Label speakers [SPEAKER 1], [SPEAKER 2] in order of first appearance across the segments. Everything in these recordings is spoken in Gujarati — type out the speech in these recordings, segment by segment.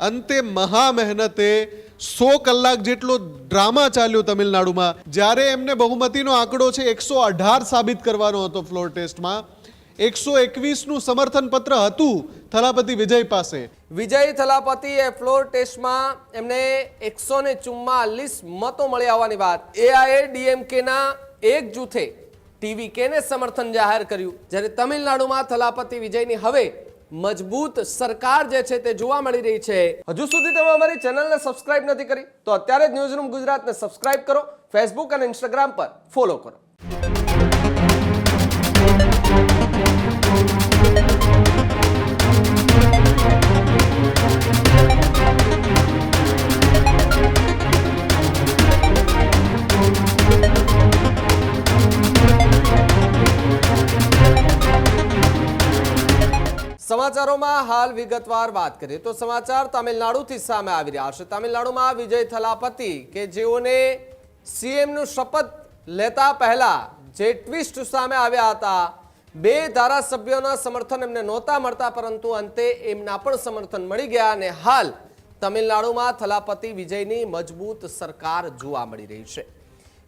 [SPEAKER 1] અંતે મહા મહેનતે 100 કલાક જેટલો ડ્રામા ચાલ્યો તમિલનાડુમાં, જ્યારે એમને બહુમતીનો આંકડો છે 118 સાબિત કરવાનો હતો ફ્લોર ટેસ્ટમાં. 121નું સમર્થન પત્ર હતું થલાપતિ વિજય પાસે.
[SPEAKER 2] વિજય થલાપતિએ ફ્લોર ટેસ્ટમાં એમને 144 મતો મળ્યા હોવાની વાત. એઆઈએડીએમકેના એક જૂથે ટીવીકેને સમર્થન જાહેર કર્યું, જ્યારે તમિલનાડુમાં થલાપતિ વિજયની હવે મજબૂત સરકાર જે છે તે જોવા મળી રહી છે. હજુ સુધી તમે અમારી ચેનલને સબસ્ક્રાઇબ નથી કરી તો અત્યારે જ ન્યૂઝરૂમ ગુજરાતને સબસ્ક્રાઇબ કરો, ફેસબુક અને ઇન્સ્ટાગ્રામ પર ફોલો કરો. સમાચારોમાં હાલ વિગતવાર વાત કરીએ તો સમાચાર તમિલનાડુથી સામે આવી રહ્યા છે. તમિલનાડુમાં વિજય થલાપતિ કે જેઓને સીએમનું શપથ લેતા પહેલા જે ટ્વિસ્ટ સામે આવ્યા હતા, 2 ધારાસભ્યોના સમર્થન એમને નહોતા મળતા, પરંતુ અંતે એમના પણ સમર્થન મળી ગયા અને હાલ તમિલનાડુમાં થલાપતિ વિજયની મજબૂત સરકાર જોવા મળી રહી છે.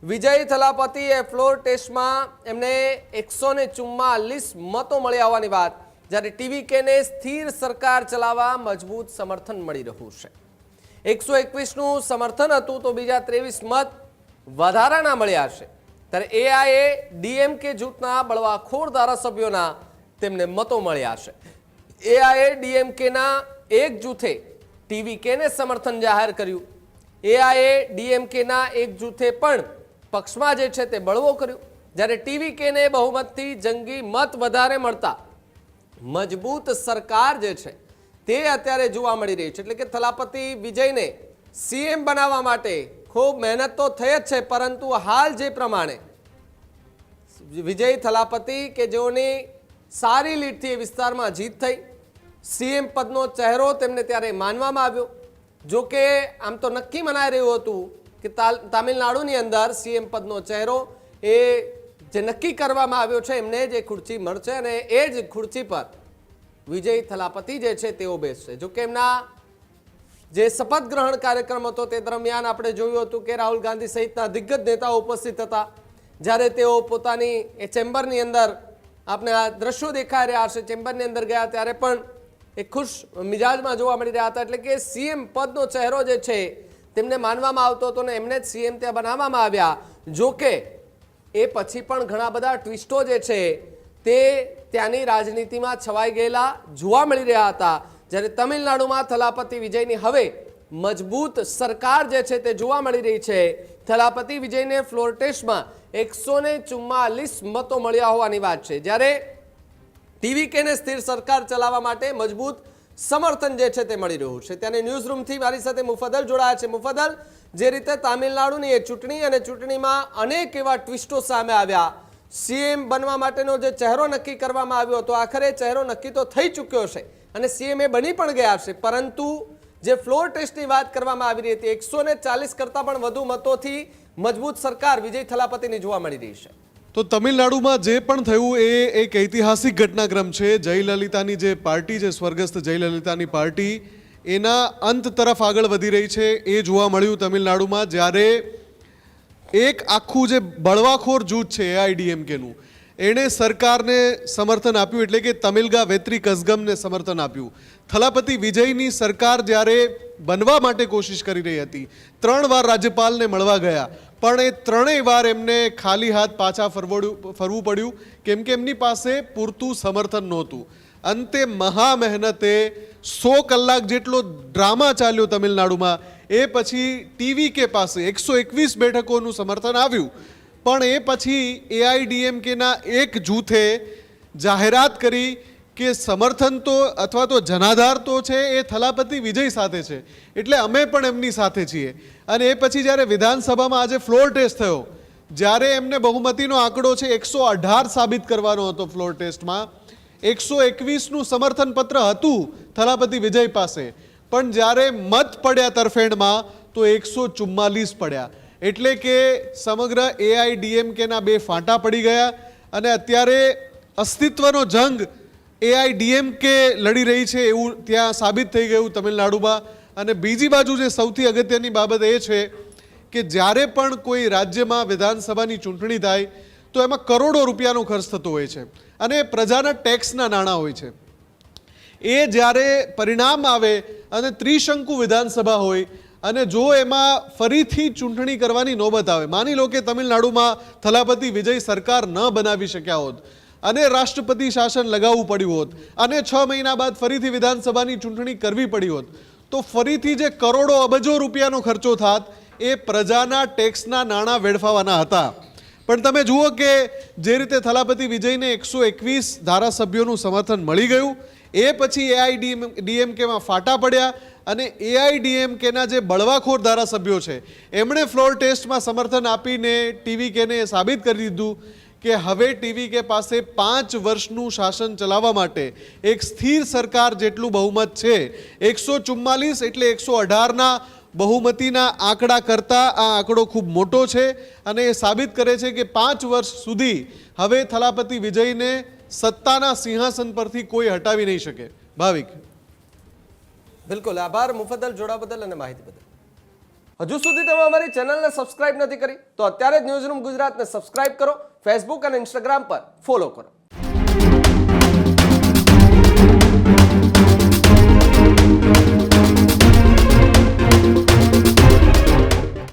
[SPEAKER 2] વિજય થલાપતિએ ફ્લોર ટેસ્ટમાં એમને 144 મતો મળ્યા હોવાની વાત, જ્યારે ટીવીકેને સ્થિર સરકાર ચલાવવા મજબૂત સમર્થન મળી રહ્યું છે. 121નું સમર્થન હતું તો બીજા 23 મત વધારાના મળ્યા છે. ત્યારે એઆઈએડીએમકે જૂથના બળવાખોર ધારાસભ્યોના તેમને મતો મળ્યા છે. એઆઈએડીએમકેના એક જૂથે ટીવીકેને સમર્થન જાહેર કર્યું. એઆઈએડીએમકેના એક જૂથે પણ પક્ષમાં જે છે તે બળવો કર્યો, જ્યારે ટીવીકેને બહુમતથી જંગી મત વધારે મળતા મજબૂત સરકાર જે છે તે અત્યારે જોવા મળી રહી છે. એટલે કે થલાપતિ વિજયને સીએમ બનાવવા માટે ખૂબ મહેનત તો થઈ જ છે, પરંતુ હાલ જે પ્રમાણે વિજય થલાપતિ કે જેઓની સારી લીડથી એ વિસ્તારમાં જીત થઈ, સીએમ પદનો ચહેરો તેમને ત્યારે માનવામાં આવ્યો. જો કે આમ તો નક્કી મનાઈ રહ્યું હતું કે તામિલનાડુની અંદર સીએમ પદનો ચહેરો એ જે નક્કી કરવામાં આવ્યો છે એમને જે ખુરશી મળશે અને એ જ ખુરશી પર વિજય થલાપતિ જે છે તેઓ બેસશે. જો કે એમના જે શપથ ગ્રહણ કાર્યક્રમ હતો તે દરમિયાન આપણે જોયું હતું કે રાહુલ ગાંધી સહિતના દિગ્ગજ નેતાઓ ઉપસ્થિત હતા, જ્યારે તેઓ પોતાની એ ચેમ્બરની અંદર આપણે આ દ્રશ્યો દેખાઈ રહ્યા હશે, ચેમ્બરની અંદર ગયા ત્યારે પણ એક ખુશ મિજાજમાં જોવા મળી રહ્યા હતા. એટલે કે સીએમ પદનો ચહેરો જે છે તેમને માનવામાં આવતો હતો ને એમને જ સીએમ ત્યાં બનાવવામાં આવ્યા. જો કે એ પછી પણ ઘણા બધા ટ્વિસ્ટો જે છે તે ત્યાંની રાજનીતિમાં છવાઈ ગયેલા જોવા મળી રહ્યા હતા, જ્યારે તમિલનાડુમાં થલાપતિ વિજયની હવે મજબૂત સરકાર જે છે તે જોવા મળી રહી છે. થલાપતિ વિજયને ફ્લોર ટેસ્ટમાં 144 મતો મળ્યા હોવાની વાત છે, જ્યારે ટીવીકેને સ્થિર સરકાર ચલાવવા માટે મજબૂત સમર્થન જે છે તે મળી રહ્યું છે. ત્યાંની ન્યૂઝરૂમથી મારી સાથે મુફદ્દલ જોડાયા છે. મુફદ્દલ, જે રીતે તામિલનાડુની એ ચૂંટણી અને ચૂંટણીમાં અનેક એવા ટ્વિસ્ટો સામે આવ્યા, સીએમ બનવા માટેનો જે ચહેરો નક્કી કરવામાં આવ્યો હતો, આખરે ચહેરો નક્કી તો થઈ ચૂક્યો છે અને સીએમ એ બની પણ ગયા છે, પરંતુ જે ફ્લોર ટેસ્ટની વાત કરવામાં આવી રહી હતી 140 કરતાં પણ વધુ મતોથી મજબૂત સરકાર વિજય થલાપતિની જોવા મળી રહી છે.
[SPEAKER 1] તો તમિલનાડુમાં જે પણ થયું એ એક ઐતિહાસિક ઘટનાક્રમ છે. જયલલિતાની જે પાર્ટી છે, સ્વર્ગસ્થ જયલલિતાની પાર્ટી, એના અંત તરફ આગળ વધી રહી છે એ જોવા મળ્યું તમિલનાડુમાં, જ્યારે એક આખું જે બળવાખોર જૂથ છે એઆઈડીએમકેનું, એણે સરકારને સમર્થન આપ્યું, એટલે કે તમિલગા વેત્રી કઝગમને સમર્થન આપ્યું. થલાપતિ વિજયની સરકાર જ્યારે બનવા માટે કોશિશ કરી રહી હતી, 3 વાર રાજ્યપાલને મળવા ગયા, પણ એ 3ય વાર એમને ખાલી હાથ પાછા ફરવું પડ્યું, કેમ કે એમની પાસે પૂરતું સમર્થન નહોતું. અંતે મહા મહેનતે 100 કલાક જેટલો ડ્રામા ચાલ્યો તમિલનાડુમાં. એ પછી ટીવીકે પાસે 121 બેઠકોનું સમર્થન આવ્યું, પણ એ પછી એઆઈડીએમકેના એક જૂથે જાહેરાત કરી કે સમર્થન તો અથવા તો જનાધાર તો છે એ થલાપતિ વિજય સાથે છે, એટલે અમે પણ એમની સાથે છીએ. અને એ પછી જ્યારે વિધાનસભામાં આજે ફ્લોર ટેસ્ટ થયો, જ્યારે એમને બહુમતીનો આંકડો છે 118 સાબિત કરવાનો હતો ફ્લોર ટેસ્ટમાં, 121નું સમર્થન પત્ર હતું થલાપતિ વિજય પાસે, પણ જ્યારે મત પડ્યા તરફેણમાં તો 144 પડ્યા. એટલે કે સમગ્ર એઆઈડીએમકેના 2 ફાંટા પડી ગયા અને અત્યારે અસ્તિત્વનો જંગ એઆઈડીએમકે લડી રહી છે એવું ત્યાં સાબિત થઈ ગયું તમિલનાડુમાં. અને બીજી બાજુ જે સૌથી અગત્યની બાબત એ છે કે જ્યારે પણ કોઈ રાજ્યમાં વિધાનસભાની ચૂંટણી થાય તો એમાં કરોડો રૂપિયાનો ખર્ચ થતો હોય છે અને પ્રજાના ટેક્સના નાણાં હોય છે. એ જ્યારે પરિણામ આવે અને ત્રિશંકુ વિધાનસભા હોય અને જો એમાં ફરીથી ચૂંટણી કરવાની નોબત આવે, માની લો કે તમિલનાડુમાં થલાપતિ વિજય સરકાર ન બનાવી શક્યા હોત અને રાષ્ટ્રપતિ શાસન લગાવવું પડ્યું હોત અને 6 મહિના બાદ ફરીથી વિધાનસભાની ચૂંટણી કરવી પડી હોત, તો ફરીથી જે કરોડો અબજો રૂપિયાનો ખર્ચો થાત એ પ્રજાના ટેક્સના નાણાં વેડફાવાના હતા. પણ તમે જુઓ કે જે રીતે થલાપતિ વિજયને 121 ધારાસભ્યોનું સમર્થન મળી ગયું, એ પછી એઆઈડીએમકેમાં ફાટા પડ્યા અને એઆઈડીએમકેના જે બળવાખોર ધારાસભ્યો છે એમણે ફ્લોર ટેસ્ટમાં સમર્થન આપીને ટીવીકેને સાબિત કરી દીધું કે હવે ટીવીકે પાસે 5 વર્ષનું શાસન ચલાવવા માટે એક સ્થિર સરકાર જેટલું બહુમત છે. 144 એટલે 118ના બહુમતીના આંકડા કરતાં આ આંકડો ખૂબ મોટો છે અને એ સાબિત કરે છે કે 5 વર્ષ સુધી હવે થલાપતિ વિજયને સત્તાના સિંહાસન પરથી કોઈ હટાવી નહીં શકે. ભાવિક,
[SPEAKER 2] બિલકુલ આભાર મુફદ્દલ, જોડા બદલ અને માહિતી બદલ. હજુ સુધી તમે અમારી ચેનલને સબસ્ક્રાઇબ નથી કરી તો અત્યારે જ ન્યૂઝરૂમ ગુજરાતને સબસ્ક્રાઇબ કરો, ફેસબુક અને ઇન્સ્ટાગ્રામ પર ફોલો કરો.